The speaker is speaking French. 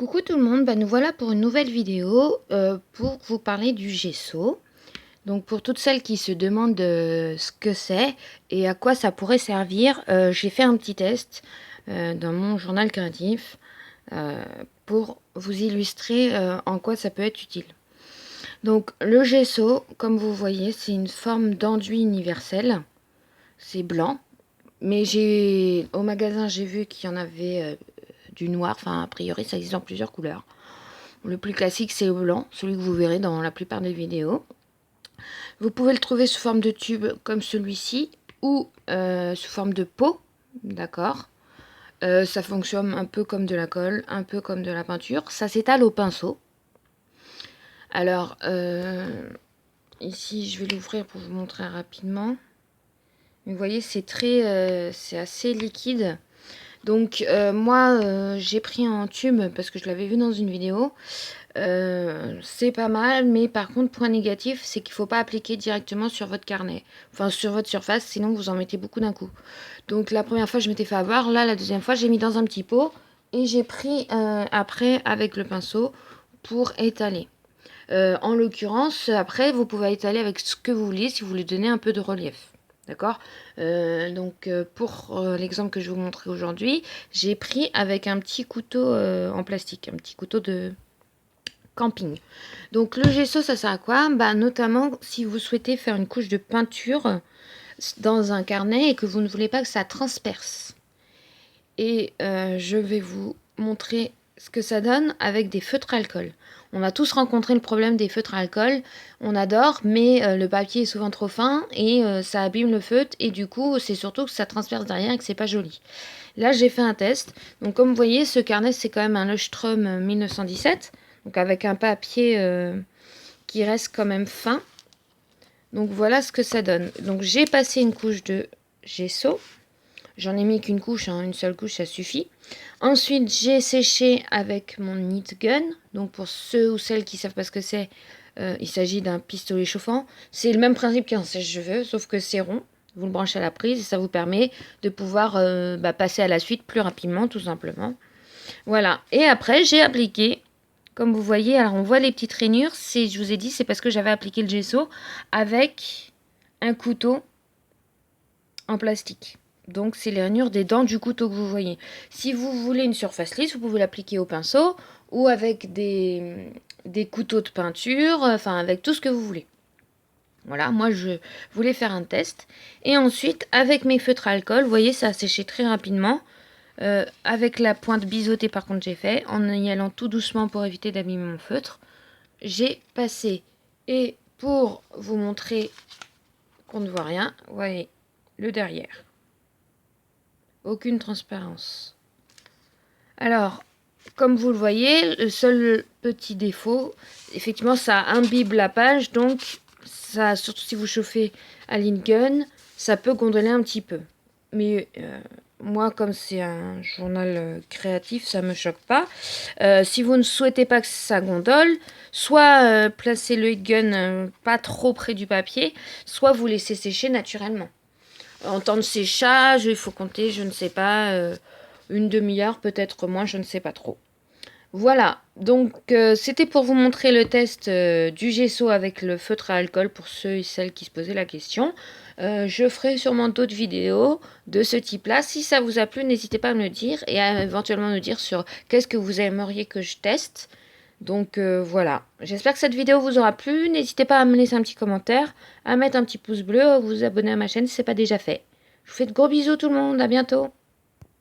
Coucou tout le monde, nous voilà pour une nouvelle vidéo pour vous parler du gesso. Donc pour toutes celles qui se demandent ce que c'est et à quoi ça pourrait servir, j'ai fait un petit test dans mon journal créatif pour vous illustrer en quoi ça peut être utile. Donc le gesso, comme vous voyez, c'est une forme d'enduit universel. C'est blanc, mais au magasin j'ai vu qu'il y en avait du noir, enfin a priori ça existe en plusieurs couleurs. Le plus classique c'est le blanc, celui que vous verrez dans la plupart des vidéos. Vous pouvez le trouver sous forme de tube comme celui-ci ou sous forme de pot, d'accord. Ça fonctionne un peu comme de la colle, un peu comme de la peinture. Ça s'étale au pinceau. Alors, ici je vais l'ouvrir pour vous montrer rapidement. Vous voyez, c'est assez liquide. Donc moi j'ai pris un tube parce que je l'avais vu dans une vidéo. C'est pas mal, mais par contre point négatif c'est qu'il ne faut pas appliquer directement sur votre carnet, enfin sur votre surface, sinon vous en mettez beaucoup d'un coup. Donc la première fois je m'étais fait avoir, là la deuxième fois j'ai mis dans un petit pot et j'ai pris après avec le pinceau pour étaler. En l'occurrence après vous pouvez étaler avec ce que vous voulez si vous voulez donner un peu de relief. D'accord. Donc pour l'exemple que je vais vous montrer aujourd'hui, j'ai pris avec un petit couteau en plastique, un petit couteau de camping. Donc le gesso ça sert à quoi? Notamment si vous souhaitez faire une couche de peinture dans un carnet et que vous ne voulez pas que ça transperce. Et je vais vous montrer ce que ça donne avec des feutres à alcool. On a tous rencontré le problème des feutres à alcool. On adore, mais le papier est souvent trop fin et ça abîme le feutre. Et du coup, c'est surtout que ça transperce derrière et que c'est pas joli. Là, j'ai fait un test. Donc, comme vous voyez, ce carnet, c'est quand même un Leuchtturm 1917. Donc, avec un papier qui reste quand même fin. Donc, voilà ce que ça donne. Donc, j'ai passé une couche de gesso. J'en ai mis qu'une couche, hein, une seule couche, ça suffit. Ensuite, j'ai séché avec mon knit gun. Donc, pour ceux ou celles qui ne savent pas ce que c'est, il s'agit d'un pistolet chauffant. C'est le même principe qu'un sèche-cheveux, sauf que c'est rond. Vous le branchez à la prise et ça vous permet de pouvoir passer à la suite plus rapidement, tout simplement. Voilà. Et après, j'ai appliqué, comme vous voyez, alors on voit les petites rainures. Je vous ai dit, c'est parce que j'avais appliqué le gesso avec un couteau en plastique. Donc c'est les rainures des dents du couteau que vous voyez. Si vous voulez une surface lisse, vous pouvez l'appliquer au pinceau ou avec des couteaux de peinture, enfin avec tout ce que vous voulez. Voilà, moi je voulais faire un test. Et ensuite, avec mes feutres à alcool, vous voyez, ça a séché très rapidement. Avec la pointe biseautée par contre j'ai fait, en y allant tout doucement pour éviter d'abîmer mon feutre. J'ai passé. Et pour vous montrer qu'on ne voit rien, vous voyez le derrière. Aucune transparence. Alors, comme vous le voyez, le seul petit défaut, effectivement, ça imbibe la page, donc ça, surtout si vous chauffez à l'in-gun, ça peut gondoler un petit peu. Mais moi, comme c'est un journal créatif, ça me choque pas. Si vous ne souhaitez pas que ça gondole, soit placez le heat-gun pas trop près du papier, soit vous laissez sécher naturellement. En temps de séchage, il faut compter, je ne sais pas, une demi-heure, peut-être moins, je ne sais pas trop. Voilà, donc c'était pour vous montrer le test du gesso avec le feutre à alcool pour ceux et celles qui se posaient la question. Je ferai sûrement d'autres vidéos de ce type-là. Si ça vous a plu, n'hésitez pas à me le dire et à éventuellement me dire sur qu'est-ce que vous aimeriez que je teste. Donc voilà, j'espère que cette vidéo vous aura plu. N'hésitez pas à me laisser un petit commentaire, à mettre un petit pouce bleu, à vous abonner à ma chaîne si ce n'est pas déjà fait. Je vous fais de gros bisous tout le monde, à bientôt.